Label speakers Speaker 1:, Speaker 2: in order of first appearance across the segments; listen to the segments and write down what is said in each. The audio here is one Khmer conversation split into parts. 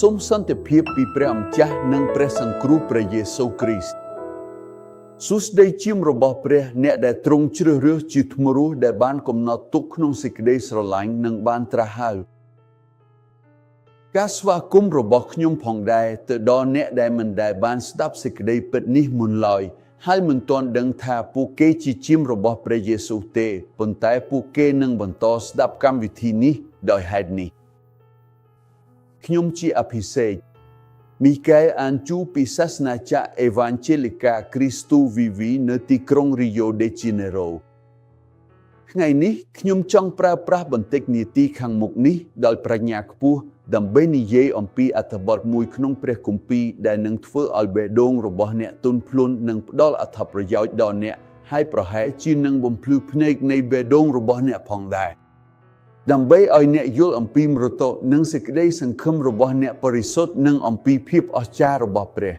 Speaker 1: សូមសន្តិភាពពីព្រះអម្ចាស់និងព្រះសង្គ្រោះព្រះយេស៊ូវគ្រីស្ទសួស្តីជាមរបស់ព្រះអ្នកដែលទ្រង់ជ្រើសរើសជាថ្មរស់ដែលបានកំណត់ទុកក្នុងសេចក្តីស្រឡាញ់និងបានត្រាស់ហៅការស្វាគមន៍របស់ខ្ញុំផងដែរទៅដល់អ្នកដែលមិនដែលបានស្ដាប់សេចក្តីពិតនេះមុនឡើយហើយមិនទាន់ដឹងថាពួកគេជាជាមរបស់ព្រះយេស៊ូវទេប៉ុន្តែពួកគេនឹងបន្តស្ដាប់កម្មវិធីនេះដោយហេតុនេះខ្ញុំជាអភិសេកមីកែលអានជូពីសាសនាចក្រអេវ៉ាន់ជេលីកាគ្រីស្ទូវីវីនៅទីក្រុងរីយ៉ូដេជីណេរ៉ូថ្ងៃនេះខ្ញុំចង់ប្រើប្រាស់បន្តិចនាទីខាងមុខនេះដោយប្រាជ្ញាខ្ពស់ដើម្បីនិយាយអំពីអត្ថបទមួយក្នុងព្រះគម្ពីរដែលនឹងធ្វើឲ្យបេះដូងរបស់អ្នកទន់ភ្លន់និងផ្ដល់អត្ថប្រយោជន៍ដល់អ្នកហើយប្រហែលជានឹងបំភ្លឺភ្នែកនៃបេះដូងរបស់អ្នកផងដែរដើម្បីឲ្យអ្នកយល់អំពីមរតកនិងសេចក្តីសង្ឃឹមរបស់អ្នកបរិសុទ្ធនិងអំពីភាពអស្ចារ្យរបស់ព្រះ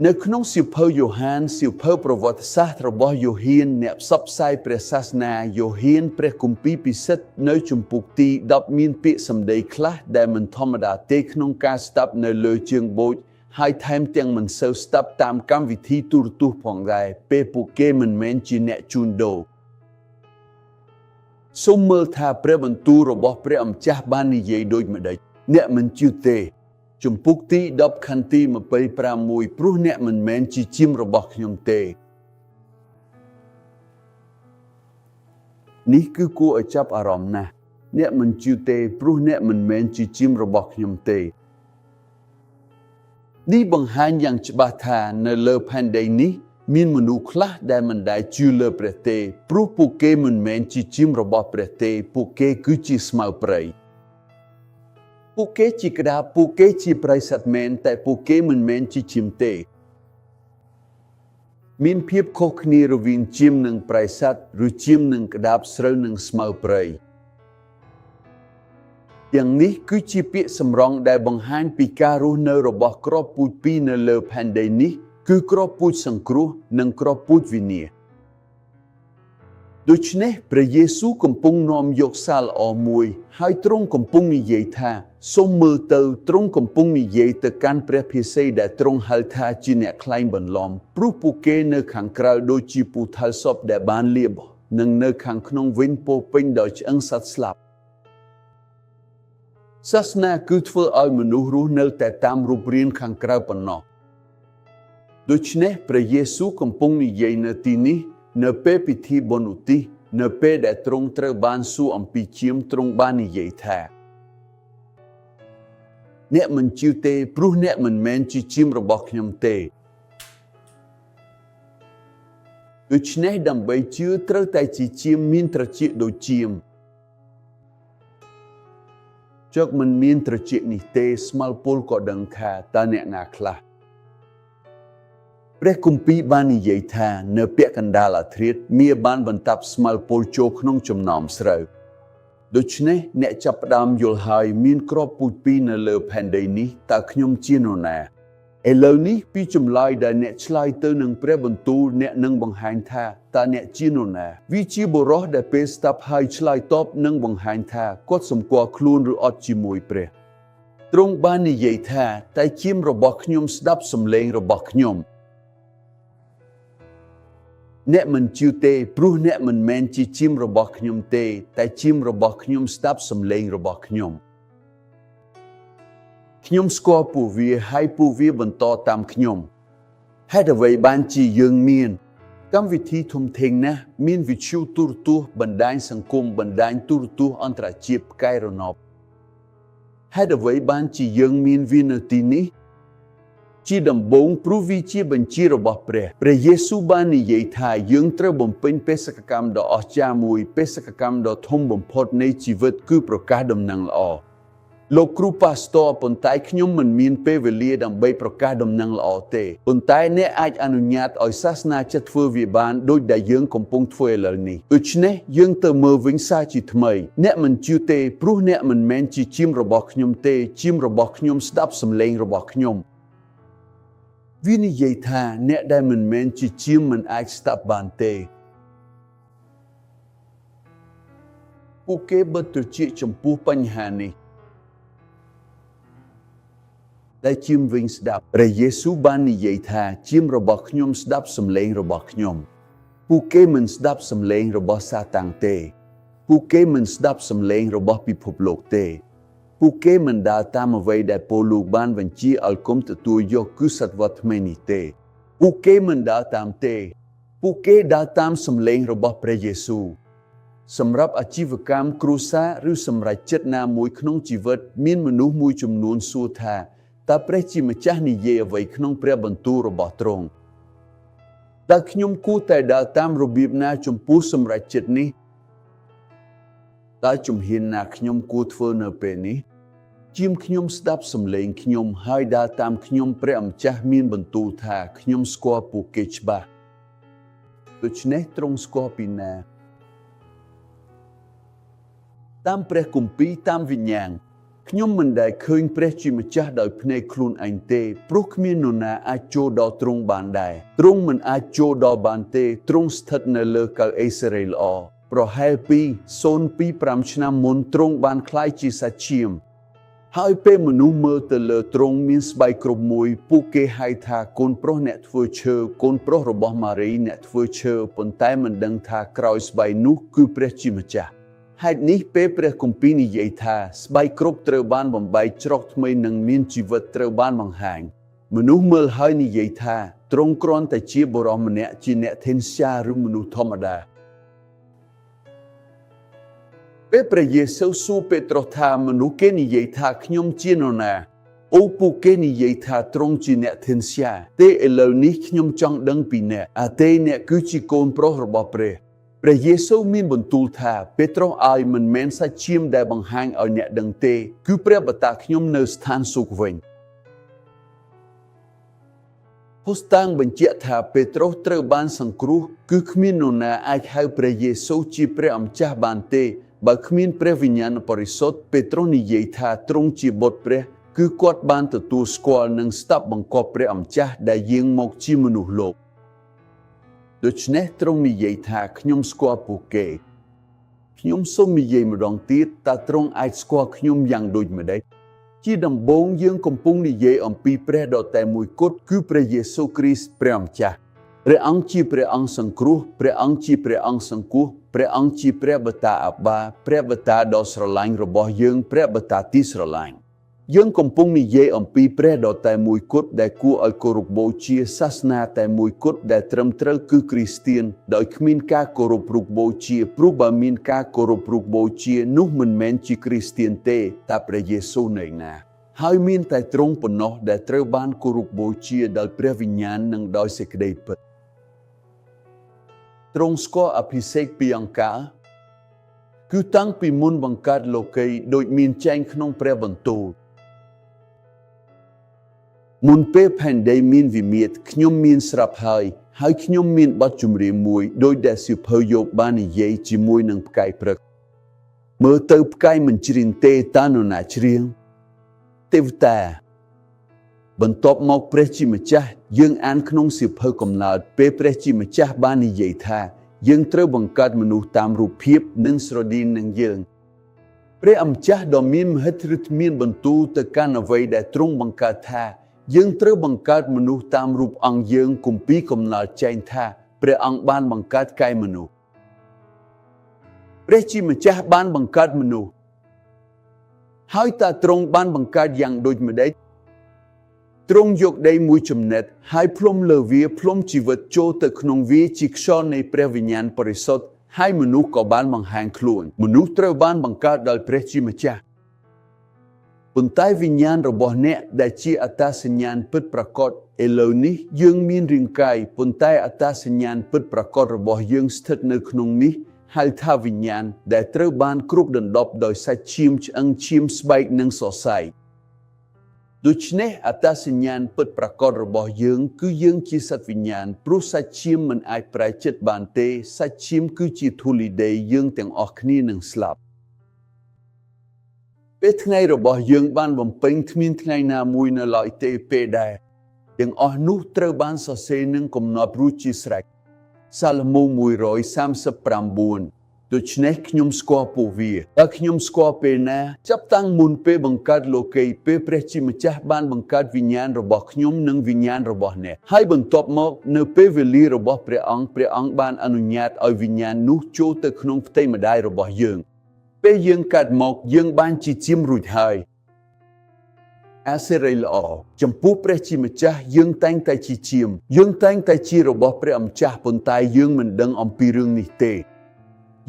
Speaker 1: នៅក្នុងសៀវភៅយ៉ូហានសៀវភៅប្រវត្តិសាស្ត្ររបស់យ៉ូហានអ្នកផ្សព្វផ្សាយព្រះសាសនាយ៉ូហានព្រះគម្ពីរពិសិដ្ឋនៅជំពូកទី10មានពាក្យសម្ដីខ្លះដែលមិនធម្មតាទេក្នុងការស្ដាប់នៅលើជើងបូជហើយថែមទាំងមិនសូវស្ដាប់តាមកម្មវិធីទូរទស្សន៍ផងដែរពេលពួកគេមិនមែនជាអ្នកជួញដូរសូមមើលថាព្រះបន្ទូលរបស់ព្រះអម្ចាស់បាននិយាយដូចម្ដេចអ្នកមិនជឿទេជំពូកទី10ខន្ទី26ព្រោះអ្នកមិនមែនជាជាមរបស់ខ្ញុំទេនេះគឺគួរឲ្យចាប់អារម្មណ៍ណាស់អ្នកមិនជឿទេព្រោះអ្នកមិនមែនជាជាមរបស់ខ្ញុំទេនេះបង្ហាញយ៉ាងច្បាស់ថានៅលើផែនដីនេះមានមនុស្សខ្លះដែលមិនដែលជឿលើព្រះទេព្រោះពួកគេមិនមែនជាជាមរបស់ព្រះទេពួកគេគឺជាស្មៅព្រៃពួកគេជាក្តារពួកគេជាប្រិយសត្វមែនតែពួកគេមិនមែនជាជាមទេមានភាពខុសគ្នារវាងជាមនិងប្រិយសត្វឬជាមនិងក្តាបស្រូវនិងស្មៅព្រៃយ៉ាងនេះគឺជាពាក្យសម្រង់ដែលបង្ហាញពីការរស់នៅរបស់គ្រាប់ពូជពីរនៅលើផែនដីនេះគឺគ្រាប់ពូជសង្គ្រោះនិងគ្រាប់ពូជវិនាសដូច្នេះព្រះយេស៊ូវកំពុងនាំយកសារល្អមួយហើយទ្រង់កំពុងនិយាយថាសូមមើលទៅទ្រង់កំពុងនិយាយទៅកាន់ព្រះភិសីដែលទ្រង់ហៅថាជាអ្នកក្លែងបន្លំព្រោះពួកគេនៅខាងក្រៅដូចជាពូថៅសពដែលបានលាបនិងនៅខាងក្នុងវិញពោពេញដោយឆ្អឹងសត្វស្លាប់សាសនាគឺធ្វើឲ្យមនុស្សរស់នៅតែតាមរូបរាងខាងក្រៅប៉ុណ្ណោះដូច្នេះព្រះយេស៊ូវកំពុងនិយាយនៅទីនេះនៅពេលពិធីបុណ្យឧទ្ទិសនៅពេលដែលទ្រង់ត្រូវបានសួរអំពីជាមទ្រង់បាននិយាយថាអ្នកមិនជឿទេព្រោះអ្នកមិនមែនជាជាមរបស់ខ្ញុំទេដូច្នេះដើម្បីជឿត្រូវតែជាជាមមានត្រចៀកដូចជាមចុកមិនមានត្រចៀកនេះទេស្មាល់ពលក៏ដឹងថាតើអ្នកណាខ្លះព្រះគម្ពីរបាននិយាយថានៅពាក់កណ្ដាលអាធ្រាត្រមារបានបន្តាប់ស្មាល់ពលចូលក្នុងចំណោមស្រូវដូច្នេះអ្នកចាប់ផ្ដើមយល់ហើយមានគ្រាប់ពូជពីរនៅលើផែនដីនេះតើខ្ញុំជានរណាឥឡូវនេះពីចម្លើយដែលអ្នកឆ្លើយទៅនឹងព្រះបន្ទូលអ្នកនឹងបង្ហាញថាតើអ្នកជានរណាវាជាបុរសដែលពេលស្ដាប់ហើយឆ្លើយតបនឹងបង្ហាញថាគាត់សម្គាល់ខ្លួនឬអត់ជាមួយព្រះទ្រង់បាននិយាយថាតែជាមរបស់ខ្ញុំស្ដាប់សំឡេងរបស់ខ្ញុំអ្នកមិនជឿទេព្រោះអ្នកមិនមែនជាជាមរបស់ខ្ញុំទេតែជាមរបស់ខ្ញុំស្ដាប់សំឡេងរបស់ខ្ញុំស្គាល់ពួកវាហើយពួកវាបន្តតាមខ្ញុំហេតុអ្វីបានជាយើងមានកម្មវិធីធំធេងណាស់មានវិទ្យុទូរទស្សន៍បណ្ដាញសង្គមបណ្ដាញទូរទស្សន៍អន្តរជាតិផ្កាយរណបហេតុអ្វីបានជាយើងមានវានៅទីនេះជាដំបូងព្រោះវាជាបញ្ជារបស់ព្រះយេស៊ូវបាននិយាយថាយើងត្រូវបំពេញបេសកកម្មដ៏អស្ចារ្យមួយបេសកកម្មដ៏ធំបំផុតនៃជីវិតគឺប្រកាសដំណឹងល្អលោកគ្រូប៉ាស្ទ័រប៉ុន្តែខ្ញុំមិនមានពេលវេលាដើម្បីប្រកាសដំណឹងល្អទេប៉ុន្តែអ្នកអាចអនុញ្ញាតឲ្យសាសនាចិត្តធ្វើវាបានដូចដែលយើងកំពុងធ្វើឥឡូវនេះដូច្នេះយើងទៅមើលវិញសារជាថ្មីអ្នកមិនជឿទេព្រោះអ្នកមិនមែនជាជាមរបស់ខ្ញុំទេជាមរបស់ខ្ញុំស្ដាប់សំឡេងរបស់ខ្ញុំវានិយាយថាអ្នកដែលមិនមែនជាជាមមិនអាចស្ដាប់បានទេពួកគេបិទត្រចៀកចំពោះបញ្ហានេះ ដែលជាមវិញស្ដាប់ព្រះយេស៊ូវបាននិយាយថាជាមរបស់ខ្ញុំស្ដាប់សំឡេងរបស់ខ្ញុំពួកគេមិនស្ដាប់សំឡេងរបស់សាតាំងទេពួកគេមិនស្ដាប់សំឡេងរបស់ពិភពលោកទេពួកគេមិនដើរតាមអ្វីដែលពលលោកបានបញ្ជាឲ្យកុំទទួលយកគឺសត្វវត្តថ្មីនេះទេពួកគេមិនដើរតាមទេពួកគេដើរតាមសំឡេងរបស់ព្រះយេស៊ូវសម្រាប់អាជីវកម្មគ្រួសារឬសម្រាប់ចិត្តណាមួយក្នុងជីវិតមានមនុស្សមួយចំនួនសួរថាតើព្រះជាម្ចាស់និយាយអ្វីក្នុងព្រះបន្ទូលរបស់ទ្រង់តើខ្ញុំគួរតែដើរតាមរបៀបណាចំពោះសម្រាប់ចិត្តនេះតើជំហានណាខ្ញុំគួរធ្វើនៅពេលនេះជាមខ្ញុំស្ដាប់សំឡេងខ្ញុំហើយដើរតាមខ្ញុំព្រះម្ចាស់មានបន្ទូលថាខ្ញុំស្គាល់ពួកគេច្បាស់ដូច្នេះទ្រង់ស្គាល់ពីណាតាមព្រះគម្ពីរតាមវិញ្ញាណខ្ញុំមិនដែលឃើញព្រះជាម្ចាស់ដោយភ្នែកខ្លួនឯងទេព្រោះគ្មាននរណាអាចចូលដល់ទ្រង់បានដែរទ្រង់មិនអាចចូលដល់បានទេទ្រង់ស្ថិតនៅលើកៅអីសេរីល្អប្រហែលពី025ឆ្នាំមុនទ្រង់បានក្លាយជាសាច់ឈាមហើយពេលមនុស្សមើលទៅលើទ្រង់មានស្បែកគ្របមួយពួកគេហៅថាកូនប្រុសអ្នកធ្វើឈើកូនប្រុសរបស់ម៉ារីអ្នកធ្វើឈើប៉ុន្តែមិនដឹងថាក្រោយស្បែកនោះគឺព្រះជាម្ចាស់ហេតុនេះពេលព្រះគម្ពីរនិយាយថាស្បែកគ្របត្រូវបានបំបែកច្រកថ្មីនិងមានជីវិតត្រូវបានបង្ហាញមនុស្សមើលហើយនិយាយថាទ្រង់គ្រាន់តែជាបុរសម្នាក់ជាអ្នកថេនសាឬមនុស្សធម្មតាពេលព្រះយេស៊ូវសួរពេត្រុសថាមនុស្សគេនិយាយថាខ្ញុំជានរណាអូពួកគេនិយាយថាទ្រង់ជាអ្នកថេនសាទេឥឡូវនេះខ្ញុំចង់ដឹងពីអ្នកទេអ្នកគឺជាកូនប្រុសរបស់ព្រះយេស៊ូវមានបន្ទូលថាពេត្រុសឲ្យមិនមែនសាច់ឈាមដែលបង្ហាញឲ្យអ្នកដឹងទេគឺព្រះបតាខ្ញុំនៅស្ថានសួគ៌វិញភស្តុតាងបញ្ជាក់ថាពេត្រុសត្រូវបានសង្គ្រោះគឺគ្មាននរណាអាចហៅព្រះយេស៊ូវជាព្រះអម្ចាស់បានទេបើគ្មានព្រះវិញ្ញាណបរិសុទ្ធពេត្រុសនិយាយថាទ្រង់ជាបុត្រព្រះគឺគាត់បានទទួលស្គាល់និងស្ដាប់បង្គាប់ព្រះអម្ចាស់ដែលយាងមកជាមនុស្សលោកដូច្នេះទ្រង់និយាយថាខ្ញុំស្គាល់ពួកគេខ្ញុំសូមនិយាយម្ដងទៀតតើទ្រង់អាចស្គាល់ខ្ញុំយ៉ាងដូចម្ដេចជាដំបូងយើងកំពុងនិយាយអំពីព្រះដ៏តែមួយគត់គឺព្រះយេស៊ូវគ្រីស្ទព្រះម្ចាស់ព្រះអង្គជាព្រះអង្គសង្គ្រោះព្រះអង្គជាព្រះអង្គសង្គ្រោះព្រះអង្គជាព្រះបតាអាបាព្រះបតាដ៏ស្រឡាញ់របស់យើងព្រះបតាទីស្រឡាញ់យើងកំពុងនិយាយអំពីព្រះដ៏តែមួយគត់ដែលគួរឲ្យគោរពបូជាសាសនាតែមួយគត់ដែលត្រឹមត្រូវគឺគ្រីស្ទានដោយគ្មានការគោរពរូបបូជាព្រោះបើមានការគោរពរូបបូជានោះមិនមែនជាគ្រីស្ទានទេតែព្រះយេស៊ូវនៅណាហើយមានតែទ្រង់ប៉ុណ្ណោះដែលត្រូវបានគោរពបូជាដោយព្រះវិញ្ញាណនិងដោយសេចក្តីពិតទ្រង់ស្គាល់អភិសេកពីអង្ការគឺតាំងពីមុនបង្កើតលោកីដូចមានចែងក្នុងព្រះបន្ទូលមុនពេលផែនដីមានវិមាត្រខ្ញុំមានស្រាប់ហើយខ្ញុំមានបទចម្រៀងមួយដោយដែលសៀវភៅយោបបាននិយាយជាមួយនឹងផ្កាយព្រឹកមើលទៅផ្កាយមិនច្រៀងទេតើនរណាច្រៀងទេវតាបន្ទាប់មកព្រះជាម្ចាស់យើងអានក្នុងសៀវភៅកំណើតពេលព្រះជាម្ចាស់បាននិយាយថាយើងត្រូវបង្កើតមនុស្សតាមរូបភាពនិងស្រដៀងនឹងយើងព្រះអម្ចាស់ដ៏មានមហិទ្ធិឫទ្ធិមានបន្ទូលទៅកាន់អ្វីដែលទ្រង់បង្កើតថាយើងត្រូវបង្កើតមនុស្សតាមរូបអង្គយើងគម្ពីរកំណើតចែងថាព្រះអង្គបានបង្កើតកាយមនុស្សព្រះជាម្ចាស់បានបង្កើតមនុស្សហើយតើទ្រង់បានបង្កើតយ៉ាងដូចម្ដេចទ្រង់យកដីមួយចំណិតហើយផ្លុំលើវាផ្លុំជីវិតចូលទៅក្នុងវាជាខ្យល់នៃព្រះវិញ្ញាណបរិសុទ្ធហើយមនុស្សក៏បានបង្ហាញខ្លួនមនុស្សត្រូវបានបង្កើតដោយព្រះជាម្ចាស់ប៉ុន្តែវិញ្ញាណរបស់អ្នកដែលជាអត្តសញ្ញាណពិតប្រាកដឥឡូវនេះយើងមានរាងកាយប៉ុន្តែអត្តសញ្ញាណពិតប្រាកដរបស់យើងស្ថិតនៅក្នុងនេះហៅថាវិញ្ញាណដែលត្រូវបានគ្របដណ្ដប់ដោយសាច់ឈាមឆ្អឹងឈាមស្បែកនិងសរសៃដូច្នេះអត្តសញ្ញាណពិតប្រាកដរបស់យើងគឺយើងជាសត្វវិញ្ញាណព្រោះសាច់ឈាមមិនអាចប្រែចិត្តបានទេសាច់ឈាមគឺជាធូលីដីយើងទាំងអស់គ្នានឹងស្លាប់ពេលថ្ងៃរបស់យើងបានបំពេញគ្មានថ្ងៃណាមួយនៅឡើយទេពេលដែលទាំងអស់នោះត្រូវបានសរសេរនឹងកំណត់រួចជាស្រេចសាឡូម139 ដូច្នេះខ្ញុំស្គាល់ពួកវាបើខ្ញុំស្គាល់ពេលណាចាប់តាំងមុនពេលបង្កើតលោកីពេលព្រះជាម្ចាស់បានបង្កើតវិញ្ញាណរបស់ខ្ញុំនិងវិញ្ញាណរបស់អ្នកហើយបន្ទាប់មកនៅពេលវេលារបស់ព្រះអង្គបានអនុញ្ញាតឲ្យវិញ្ញាណនោះចូលទៅក្នុងផ្ទៃម្ដាយរបស់យើងពេលយើងកើតមកយើងបានជាជាមរួចហើយអាសេរីល្អចំពោះព្រះជាម្ចាស់យើងតែងតែជាជាមយើងតែងតែជារបស់ព្រះម្ចាស់ប៉ុន្តែយើងមិនដឹងអំពីរឿងនេះទេ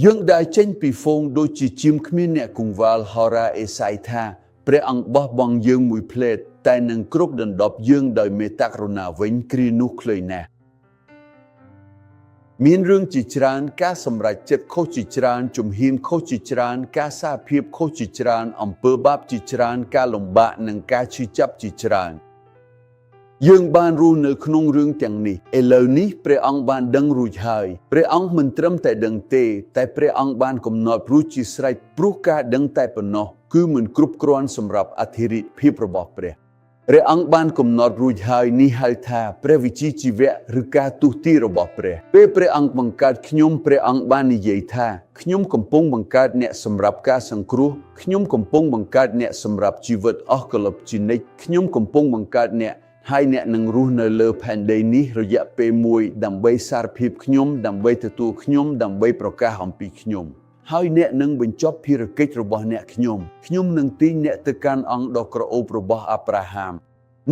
Speaker 1: យើងដែលចេញពីហ្វូងដូចជាជាមគ្មានអ្នកគង្វាលហោរ៉ាអេសាយថាព្រះអង្គបោះបង់យើងមួយភ្លែតតែនឹងគ្រប់ដណ្ដប់យើងដោយមេត្តាករុណាវិញគ្រានោះខ្លីណាស់មានរឿងជាច្រើនការសម្រេចចិត្តខុសជាច្រើនជំហានខុសជាច្រើនការសារភាពខុសជាច្រើនអំពើបាបជាច្រើនការលំបាកនិងការឈឺចាប់ជាច្រើនយើងបានរស់នៅក្នុងរឿងទាំងនេះឥឡូវនេះព្រះអង្គបានដឹងរួចហើយព្រះអង្គមិនត្រឹមតែដឹងទេតែព្រះអង្គបានកំណត់រួចជាស្រេចព្រោះការដឹងតែប៉ុណ្ណោះគឺមិនគ្រប់គ្រាន់សម្រាប់អធិរាជភាពរបស់ព្រះអង្គបានកំណត់រួចហើយនេះហៅថាព្រះវិជ្ជាជីវៈឬការទូស្ទីរបស់ព្រះពេលព្រះអង្គបង្កើតខ្ញុំព្រះអង្គបាននិយាយថាខ្ញុំកំពុងបង្កើតអ្នកសម្រាប់ការសង្គ្រោះខ្ញុំកំពុងបង្កើតអ្នកសម្រាប់ជីវិតអស់កលឹបជានិច្ចខ្ញុំកំពុងបង្កើតអ្នកហើយអ្នកនឹងរស់នៅលើផែនដីនេះរយៈពេលមួយដើម្បីសារភាពខ្ញុំដើម្បីទទួលខ្ញុំដើម្បីប្រកាសអំពីខ្ញុំហើយអ្នកនឹងបញ្ចប់ភារកិច្ចរបស់អ្នកខ្ញុំនឹងទាញអ្នកទៅកាន់អង្គដ៏ក្រអូបរបស់អាប់រ៉ាហាម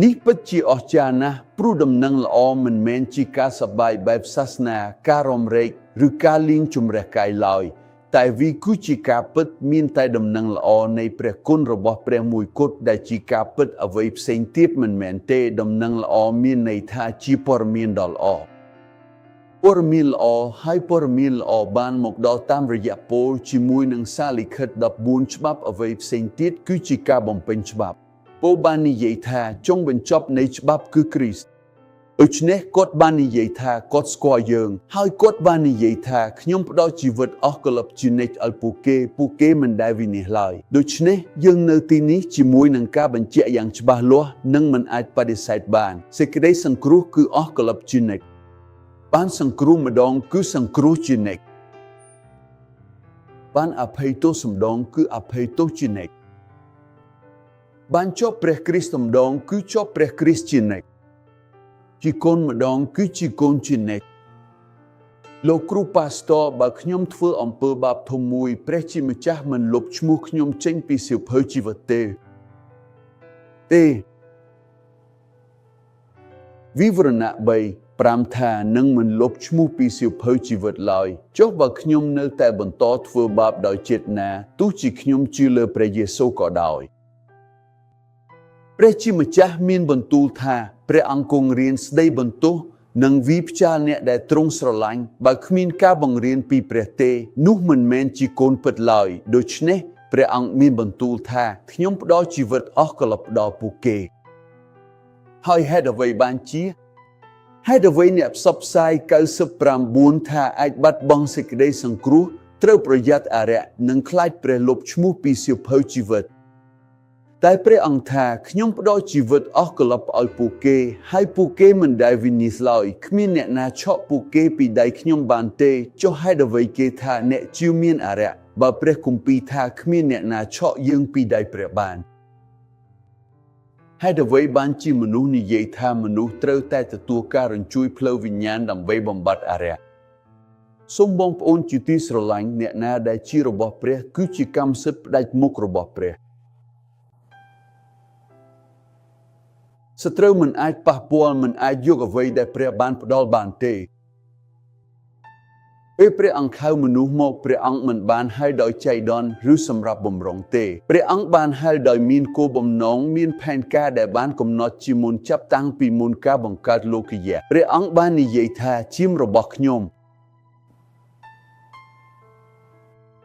Speaker 1: នេះពិតជាអស្ចារ្យណាស់ព្រោះដំណឹងល្អមិនមែនជាការសប្បាយបែបសាសនាការរំលែកឬការលៀងជំរះកាយឡើយតែវាគឺជាការពិតមានតែដំណឹងល្អនៃព្រះគុណរបស់ព្រះមួយគត់ដែលជាការពិតអ្វីផ្សេងទៀតមិនមែនទេដំណឹងល្អមានន័យថាជាព័ត៌មានដ៏ល្អព័ត៌មានល្អហើយព័ត៌មានល្អបានមកដល់តាមរយៈពោលជាមួយនឹងសារលិខិត14ច្បាប់អ្វីផ្សេងទៀតគឺជាការបំពេញច្បាប់ពោលបាននិយាយថាចុងបញ្ចប់នៃច្បាប់គឺគ្រីស្ទដូច្នេះគាត់បាននិយាយថាគាត់ស្គាល់យើងហើយគាត់បាននិយាយថាខ្ញុំផ្ដល់ជីវិតអស់កលឹបជានិច្ចឲ្យពួកគេមិនដែលវិនិច្ឆ័យឡើយដូច្នេះយើងនៅទីនេះជាមួយនឹងការបញ្ជាក់យ៉ាងច្បាស់លាស់និងមិនអាចបដិសេធបានសេចក្តីសង្គ្រោះគឺអស់កលឹបជានិច្ចបានសង្គ្រោះម្ដងគឺសង្គ្រោះជានិច្ចបានអភ័យទោសម្ដងគឺអភ័យទោសជានិច្ចបានជាប់ព្រះគ្រីស្ទម្ដងគឺជាប់ព្រះគ្រីស្ទជានិច្ចជាកូនម្ដងគឺជាកូនជានិច្ចលោកគ្រូប៉ាស្ទ័របើខ្ញុំធ្វើអំពើបាបធំមួយព្រះជាម្ចាស់មិនលុបឈ្មោះខ្ញុំចេញពីសៀវភៅជីវិតទេវិវរណៈ3ថានឹងមិនលុបឈ្មោះពីសៀវភៅជីវិតឡើយចុះបើខ្ញុំនៅតែបន្តធ្វើបាបដោយចេតនាទោះជាខ្ញុំជឿលើព្រះយេស៊ូវក៏ដោយព្រះជាម្ចាស់មានបន្ទូលថាព្រះអង្គគង់រៀនស្ដីបន្ទោសនិងវិផ្ចាលអ្នកដែលទ្រង់ស្រឡាញ់បើគ្មានការបង្រៀនពីព្រះទេនោះមិនមែនជាកូនពិតឡើយដូច្នេះព្រះអង្គមានបន្ទូលថាខ្ញុំផ្ដល់ជីវិតអស់កលឹបដល់ពួកគេហើយហេតុអ្វីបានជាហេតុអ្វីអ្នកផ្សព្វផ្សាយ99ថាអាចបាត់បង់សេចក្តីសង្គ្រោះត្រូវប្រយ័ត្នអារក្សនិងខ្លាចព្រះលុបឈ្មោះពីសៀវភៅជីវិតតែព្រះអង្គថាខ្ញុំផ្ដល់ជីវិតអស់កលឹបឲ្យពួកគេហើយពួកគេមិនដែលវិនិច្ឆ័យឡើយគ្មានអ្នកណាឆក់ពួកគេពីដៃខ្ញុំបានទេចុះហេតុអ្វីគេថាអ្នកជឿមានអារក្សបើព្រះគម្ពីរថាគ្មានអ្នកណាឆក់យើងពីដៃព្រះបានហេតុអ្វីបានជាមនុស្សនិយាយថាមនុស្សត្រូវតែទទួលការរញ្ជួយផ្លូវវិញ្ញាណដើម្បីបំបត្តិអារក្សសូមបងប្អូនជាទីស្រឡាញ់អ្នកណាដែលជារបស់ព្រះគឺជាកម្មសិទ្ធិផ្ដាច់មុខរបស់ព្រះសត្រូវមិនអាចប៉ះពាល់មិនអាចយកអ្វីដែលព្រះបានផ្ដល់បានទេពេលព្រះអង្គហៅមនុស្សមកព្រះអង្គមិនបានហៅដោយចៃដន្យឬសម្រាប់បំរុងទេព្រះអង្គបានហៅដោយមានគោលបំណងមានផែនការដែលបានកំណត់ជាមុនចាប់តាំងពីមុនការបង្កើតលោកយៈព្រះអង្គបាននិយាយថាជាមរបស់ខ្ញុំ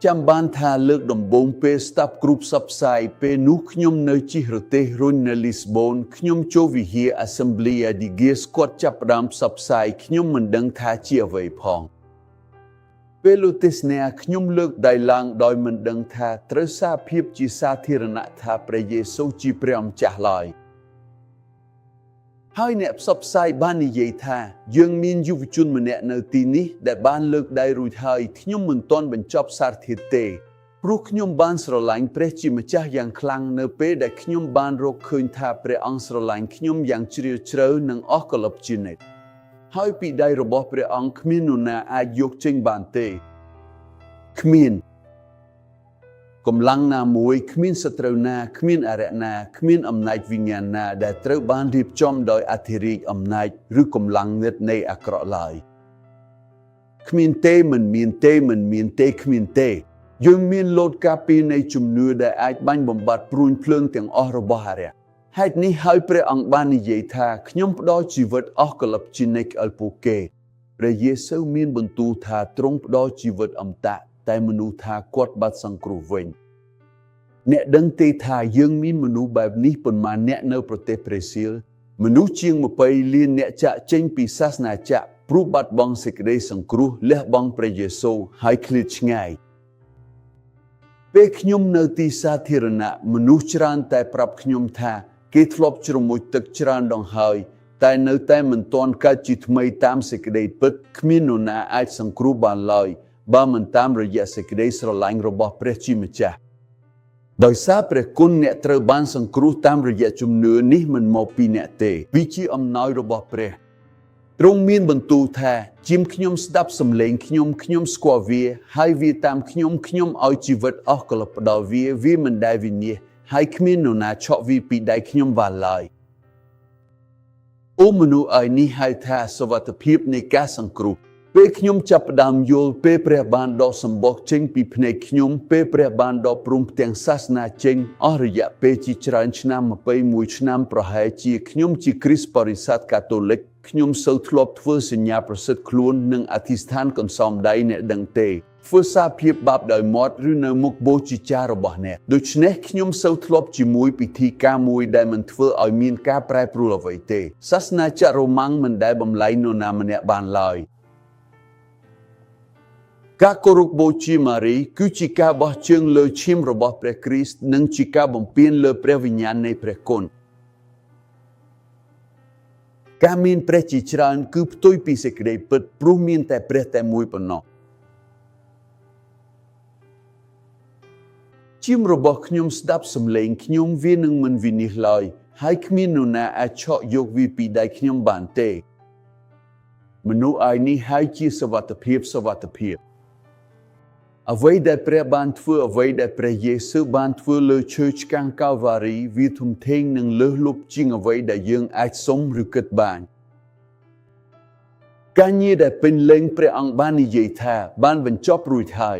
Speaker 1: ចាំបានថាលើកដំបូងពេលស្ដាប់គ្រូផ្សព្វផ្សាយពេលនោះខ្ញុំនៅជិះរទេះរុញនៅលីស្បូនខ្ញុំចូលវិហារ Assembleia de Deus គាត់ចាប់ផ្ដើមផ្សព្វផ្សាយខ្ញុំមិនដឹងថាជាអ្វីផងពេលលោកទេសនាខ្ញុំលើកដៃឡើងដោយមិនដឹងថាត្រូវសារភាពជាសាធារណៈថាព្រះយេស៊ូវជាព្រះម្ចាស់ឡើយ ហើយអ្នកផ្សព្វផ្សាយបាននិយាយថាយើងមានយុវជនម្នាក់នៅទីនេះដែលបានលើកដៃរួចហើយខ្ញុំមិនទាន់បញ្ចប់សារធាតុទេព្រោះខ្ញុំបានស្រឡាញ់ព្រះជាម្ចាស់យ៉ាងខ្លាំងនៅពេលដែលខ្ញុំបានរកឃើញថាព្រះអង្គស្រឡាញ់ខ្ញុំយ៉ាងជ្រាលជ្រៅនិងអស់កលឹបជានិច្ចហើយពីដៃរបស់ព្រះអង្គគ្មាននរណាអាចយកចេញបានទេគ្មានកម្លាំងណាមួយគ្មានសត្រូវណាគ្មានអរិយណាគ្មានអំណាចវិញ្ញាណណាដែលត្រូវបានរៀបចំដោយអធិរាជអំណាចឬកម្លាំងនិតនៃអាក្រក់ឡើយគ្មានទេមិនមានទេមិនមានទេគ្មានទេយើងមានលោតការពារនៃជំនឿដែលអាចបាញ់បំបត្តិព្រួញភ្លើងទាំងអស់របស់អរិយហេតុនេះហើយព្រះអង្គបាននិយាយថាខ្ញុំផ្ដល់ជីវិតអស់កលឹបជានិច្ចឲ្យពួកគេព្រះយេស៊ូវមានបន្ទូលថាទ្រង់ផ្ដល់ជីវិតអមតៈតែមនុស្សថាគាត់បាត់សង្គ្រោះវិញអ្នកដឹងទេថាយើងមានមនុស្សបែបនេះប៉ុន្មានអ្នកនៅប្រទេសប្រេស៊ីលមនុស្សជាង20លានអ្នកចាក់ចេញពីសាសនាចាក់ព្រោះបាត់បង់សេចក្តីសង្គ្រោះលះបង់ព្រះយេស៊ូវហើយឃ្លាតឆ្ងាយពេលខ្ញុំនៅទីសាធារណៈមនុស្សច្រើនតែប្រាប់ខ្ញុំថាគេធ្លាប់ជ្រមុជទឹកច្រើនដងហើយតែនៅតែមិនទាន់កើតជាថ្មីតាមសេចក្តីពិតគ្មាននរណាអាចសង្គ្រោះបានឡើយបើមិនតាមរយៈសេចក្តីស្រឡាញ់របស់ព្រះជាម្ចាស់ដោយសារព្រះគុណអ្នកត្រូវបានសង្គ្រោះតាមរយៈជំនឿនេះមិនមកពីអ្នកទេវាជាអំណោយរបស់ព្រះទ្រង់មានបន្ទូលថាជាមខ្ញុំស្ដាប់សំឡេងខ្ញុំស្គាល់វាហើយវាតាមខ្ញុំឲ្យជីវិតអស់កលឹបផ្ដល់វាមិនដែលវិនាសហើយគ្មាននរណាឆក់វាពីដៃខ្ញុំបានឡើយអូមនុស្សឲ្យនេះហៅថាសុវត្ថិភាពនៃការសង្គ្រោះពេលខ្ញុំចាប់ផ្ដើមយល់ពេលព្រះបានដកសម្បកចេញពីភ្នែកខ្ញុំពេលព្រះបានដកព្រំផ្ទាំងសាសនាចេញអស់រយៈពេលជាច្រើនឆ្នាំ21ឆ្នាំប្រហែលជាខ្ញុំជាគ្រីស្ទបរិស័ទកាតូលិកខ្ញុំសូវធ្លាប់ធ្វើសញ្ញាប្រសិទ្ធខ្លួននិងអធិស្ឋានកន្សំដៃអ្នកដឹងទេធ្វើសារភាពបាបដោយមាត់ឬនៅមុខបូជាចាររបស់អ្នកដូច្នេះខ្ញុំសូវធ្លាប់ជាមួយពិធីការមួយដែលមិនធ្វើឲ្យមានការប្រែប្រួលអ្វីទេសាសនាចក្ររ៉ូម៉ាំងមិនដែលបំលែងនរណាម្នាក់បានឡើយការគោរពបូជាម៉ារីគឺជាការបោះជើងលើឈាមរបស់ព្រះគ្រីស្ទនិងជាការបំពានលើព្រះវិញ្ញាណនៃព្រះគុណការមានព្រះជាច្រើនគឺផ្ទុយពីសេចក្តីពិតព្រោះមានតែព្រះតែមួយប៉ុណ្ណោះឈាមរបស់ខ្ញុំស្ដាប់សំឡេងខ្ញុំវានឹងមិនវិនិច្ឆ័យឡើយហើយគ្មាននរណាអាចឆក់យកវាពីដៃខ្ញុំបានទេមនុស្សឯនេះហើយជាសុវត្ថិភាពអ្វីដែលព្រះបានធ្វើអ្វីដែលព្រះយេស៊ូវបានធ្វើលើឈើឆ្កាងកាល់វ៉ារីវាធំធេងនិងលើសលប់ជាងអ្វីដែលយើងអាចសុំឬគិតបានការងារដែលពេញលេញព្រះអង្គបាននិយាយថាបានបញ្ចប់រួចហើយ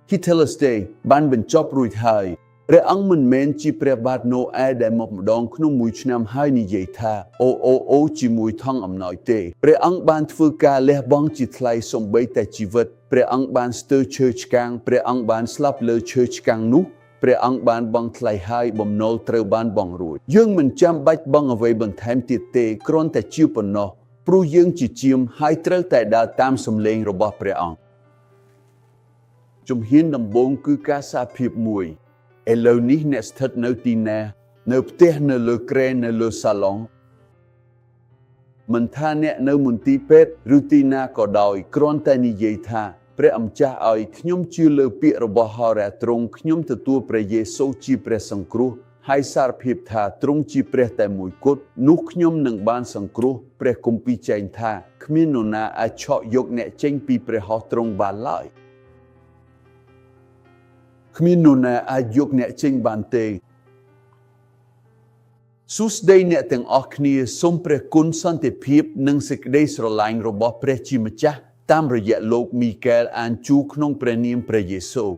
Speaker 1: He tell us day បានបញ្ចប់រួចហើយព្រះអង្គមិនមែនជាព្រះបាទណូអែដែលមកម្ដងក្នុងមួយឆ្នាំហើយនិយាយថាអូជាមួយថង់អំណោយទេព្រះអង្គបានធ្វើការលះបង់ជាថ្លៃសូម្បីតែជីវិតព្រះអង្គបានស្ទើរឈើឆ្កាងព្រះអង្គបានស្លាប់លើឈើឆ្កាងនោះព្រះអង្គបានបង់ថ្លៃហើយបំណុលត្រូវបានបង់រួចយើងមិនចាំបាច់បង់អ្វីបន្ថែមទៀតទេគ្រាន់តែជាប៉ុណ្ណោះព្រោះយើងជាជាមហើយត្រូវតែដើរតាមសំឡេងរបស់ព្រះអង្គជំហានដំបូងគឺការសារភាពមួយឥឡូវនេះអ្នកស្ថិតនៅទីណានៅផ្ទះនៅលើគ្រែនៅលើសាឡុងមិនថាអ្នកនៅមន្ទីរពេទ្យឬទីណាក៏ដោយគ្រាន់តែនិយាយថាព្រះអម្ចាស់ឲ្យខ្ញុំជឿលើពាក្យរបស់ហោរ៉ាទ្រង់ខ្ញុំទទួលព្រះយេស៊ូវជាព្រះសង្គ្រោះហើយសារភាពថាទ្រង់ជាព្រះតែមួយគត់នោះខ្ញុំនឹងបានសង្គ្រោះព្រះគម្ពីរចែងថាគ្មាននរណាអាចឆក់យកអ្នកចេញពីព្រះហស្ថទ្រង់បានឡើយគ្មាននរណាអាចយកអ្នកចេញបានទេសួស្តីអ្នកទាំងអស់គ្នាសូមព្រះគុណសន្តិភាពនិងសេចក្តីស្រឡាញ់របស់ព្រះជាម្ចាស់តាមរយៈលោកមីកែលអានជូក្នុងព្រះនាមព្រះយេស៊ូវ